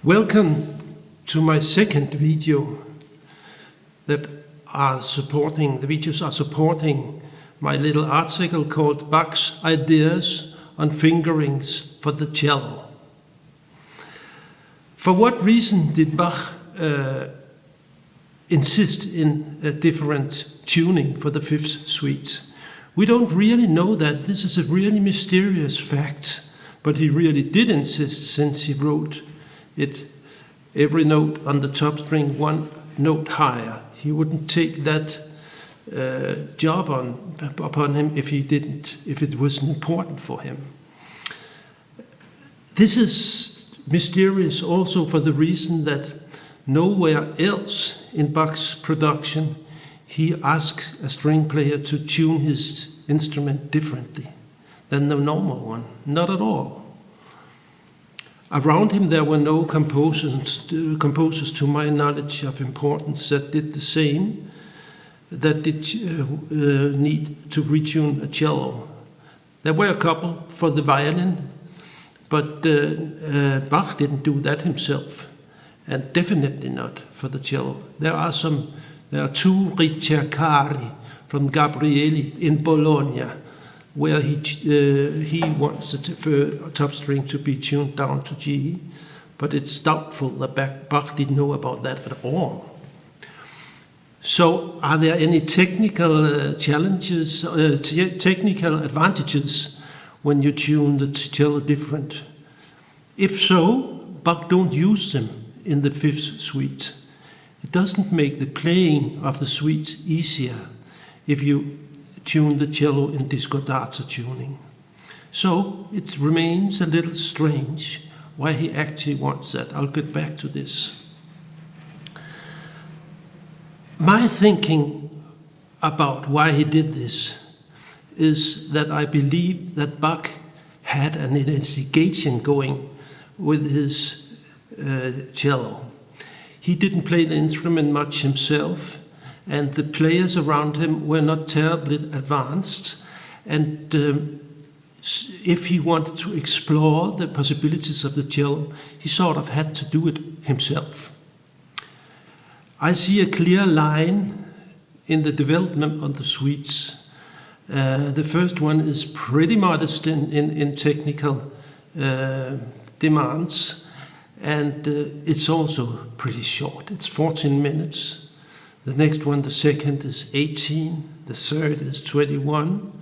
Welcome to my second video the videos are supporting my little article called Bach's Ideas on Fingerings for the Cello. For what reason did Bach insist in a different tuning for the Fifth Suite? We don't really know that. This is a really mysterious fact, but he really did insist, since he wrote it every note on the top string one note higher. He wouldn't take that job upon him if it wasn't important for him. This is mysterious also for the reason that nowhere else in Bach's production he asked a string player to tune his instrument differently than the normal one, not at all. Around him there were no composers to my knowledge of importance that did the same, that did need to retune a cello. There were a couple for the violin, but Bach didn't do that himself, and definitely not for the cello. There are two ricercari from Gabrieli in Bologna, where he wants the top string to be tuned down to G, but it's doubtful that Bach didn't know about that at all. So are there any technical challenges, technical advantages when you tune the cello different? If so, Bach don't use them in the Fifth Suite. It doesn't make the playing of the suite easier if you tune the cello in discordata tuning. So it remains a little strange why he actually wants that. I'll get back to this. My thinking about why he did this is that I believe that Bach had an investigation going with his cello. He didn't play the instrument much himself, and the players around him were not terribly advanced. And if he wanted to explore the possibilities of the cello, he sort of had to do it himself. I see a clear line in the development of the suites. The first one is pretty modest in technical demands, and it's also pretty short. It's 14 minutes. The next one, the second, is 18. The third is 21.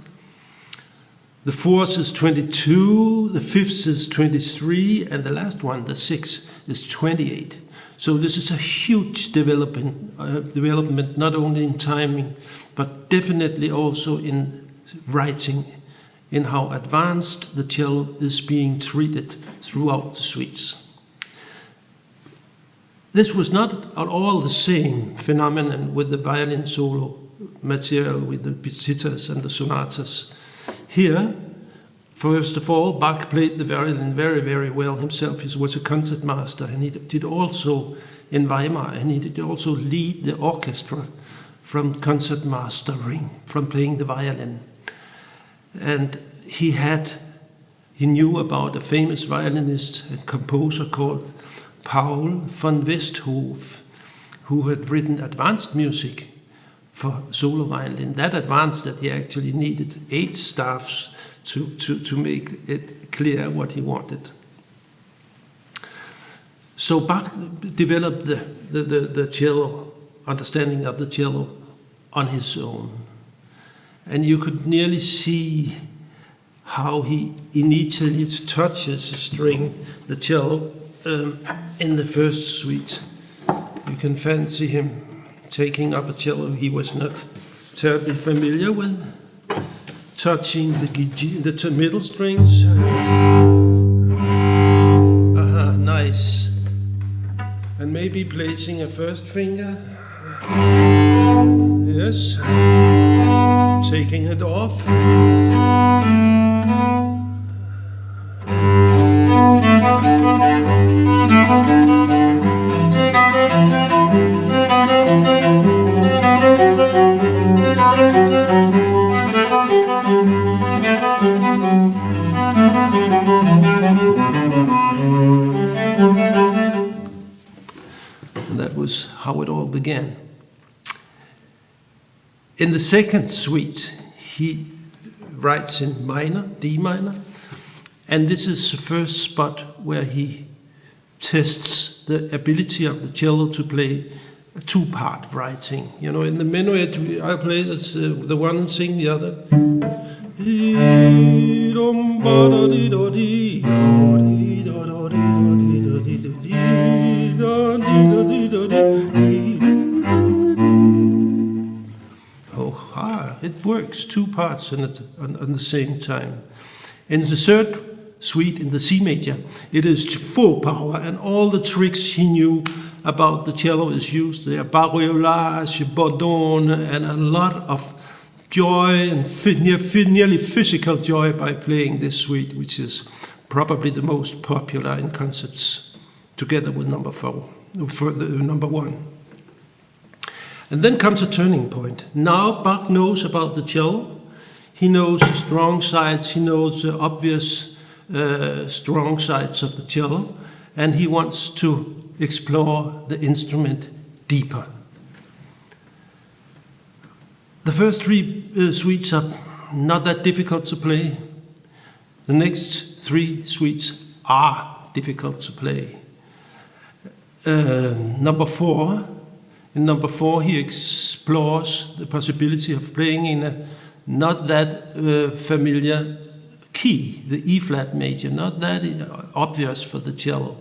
The fourth is 22. The fifth is 23. And the last one, the sixth, is 28. So this is a huge development, not only in timing, but definitely also in writing, in how advanced the cello is being treated throughout the suites. This was not at all the same phenomenon with the violin solo material, with the pizzitas and the sonatas. Here, first of all, Bach played the violin very, very well himself. He was a concertmaster, and he did also in Weimar, and he did also lead the orchestra from concertmastering, from playing the violin. And he knew about a famous violinist and composer called Paul von Westhoff, who had written advanced music for solo violin, that advanced that he actually needed 8 staffs to make it clear what he wanted. So Bach developed the cello, understanding of the cello on his own. And you could nearly see how he initially touches the string, the cello, in the first suite. You can fancy him taking up a cello he was not terribly familiar with, touching the middle strings. Nice. And maybe placing a first finger. Yes. Taking it off. how it all began. In the second suite, he writes in minor, D minor, and this is the first spot where he tests the ability of the cello to play a two-part writing. You know, in the minuet I play this, the one and sing the other. It works, two parts on the same time. In the third suite, in the C major, it is full power, and all the tricks he knew about the cello is used there. Bariolage, Bordone, and a lot of joy and nearly physical joy by playing this suite, which is probably the most popular in concerts, together with number 4, for the number 1. And then comes a turning point. Now Bach knows about the cello. He knows the strong sides, he knows the obvious strong sides of the cello, and he wants to explore the instrument deeper. The first 3 suites are not that difficult to play. The next 3 suites are difficult to play. In number 4, he explores the possibility of playing in a not that familiar key, the E-flat major, not that obvious for the cello.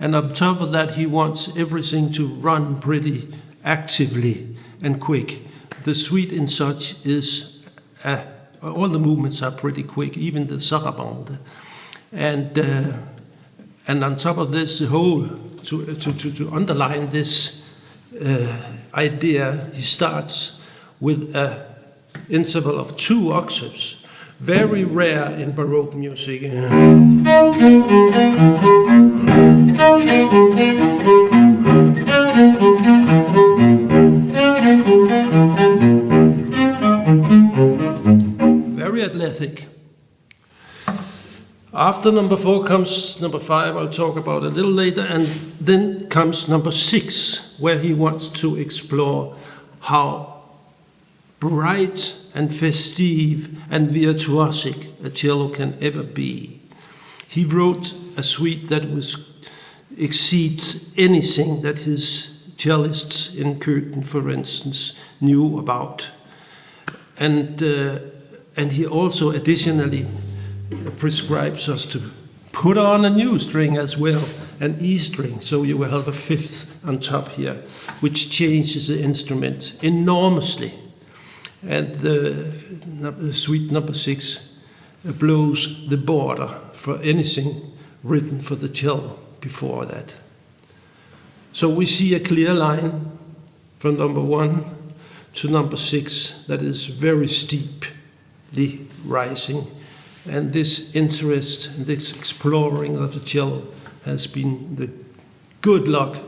And on top of that, he wants everything to run pretty actively and quick. The suite in such is, all the movements are pretty quick, even the sarabande. And on top of this, the whole, to underline this idea, he starts with an interval of 2 octaves, very rare in Baroque music. Very athletic. After number 4 comes number 5, I'll talk about a little later, and then comes number 6, where he wants to explore how bright and festive and virtuosic a cello can ever be. He wrote a suite that exceeds anything that his cellists in Köthen, for instance, knew about. And he also additionally prescribes us to put on a new string as well, an E string, so you will have a 5th on top here, which changes the instrument enormously. And the suite number 6 blows the border for anything written for the cello before that. So we see a clear line from number 1 to number 6 that is very steeply rising. And this interest, this exploring of the cello has been the good luck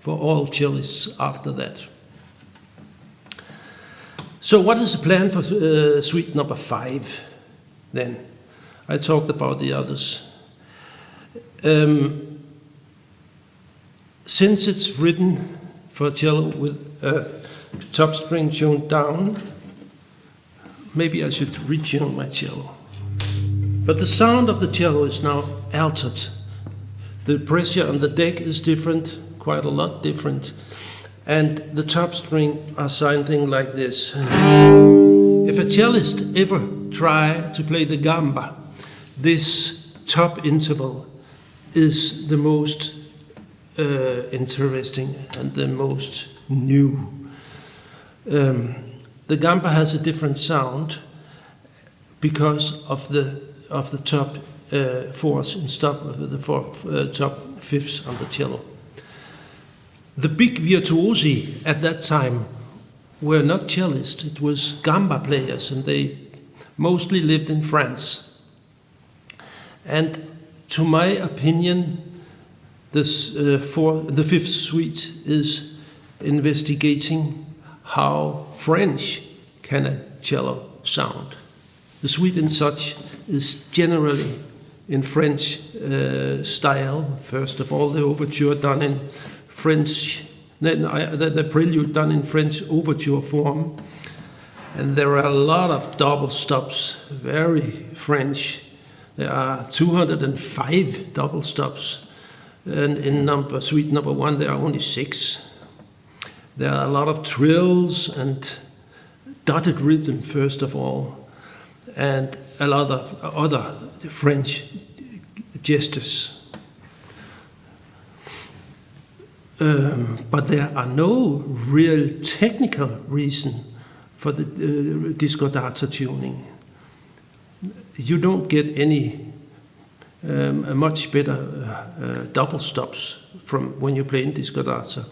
for all cellists after that. So what is the plan for suite number 5 then? I talked about the others. Since it's written for cello with a top string tuned down, maybe I should retune my cello. But the sound of the cello is now altered. The pressure on the deck is different, quite a lot different. And the top string are sounding like this. If a cellist ever try to play the gamba, this top interval is the most interesting and the most new. The gamba has a different sound because of the top 4s instead of the top 5s on the cello. The big virtuosi at that time were not cellists, it was gamba players, and they mostly lived in France. And to my opinion, the 5th suite is investigating how French can a cello sound. The suite in such is generally in French style. First of all, the overture done in French Then the prelude done in French overture form. And there are a lot of double stops, very French. There are 205 double stops. And in suite number 1, there are only 6. There are a lot of trills and dotted rhythm, first of all, and a lot of other French gestures. But there are no real technical reason for the discordata tuning. You don't get any much better double stops from when you play in discordata.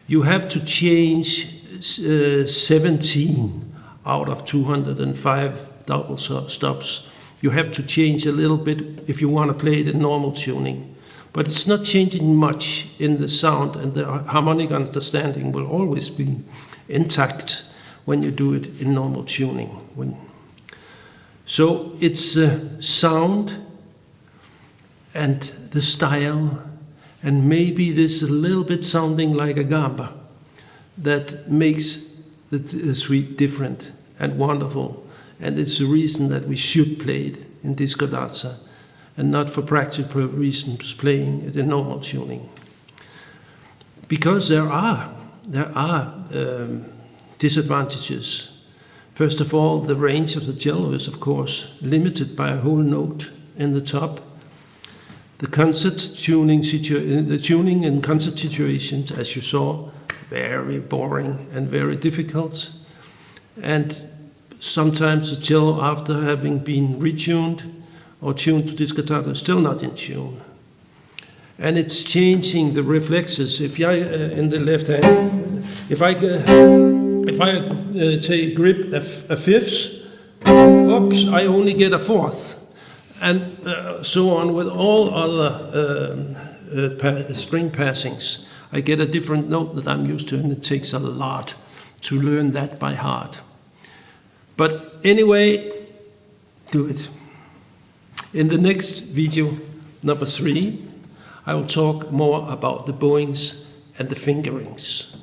You have to change 17 out of 205 double stops. You have to change a little bit if you want to play it in normal tuning. But it's not changing much in the sound, and the harmonic understanding will always be intact when you do it in normal tuning. So it's the sound and the style, and maybe this a little bit sounding like a gamba, that makes the suite different and wonderful. And it's the reason that we should play it in discordata, and not for practical reasons playing it in normal tuning. Because there are disadvantages. First of all, the range of the cello is, of course, limited by a whole note in the top. The tuning in concert situations, as you saw, very boring and very difficult. And sometimes the cello, after having been retuned or tuned to discordata, is still not in tune. And it's changing the reflexes. If I in the left hand, if I grip a fifth, oops, I only get a fourth. And so on with all other string passings. I get a different note that I'm used to, and it takes a lot to learn that by heart. But anyway, do it. In the next video, number 3, I will talk more about the bowings and the fingerings.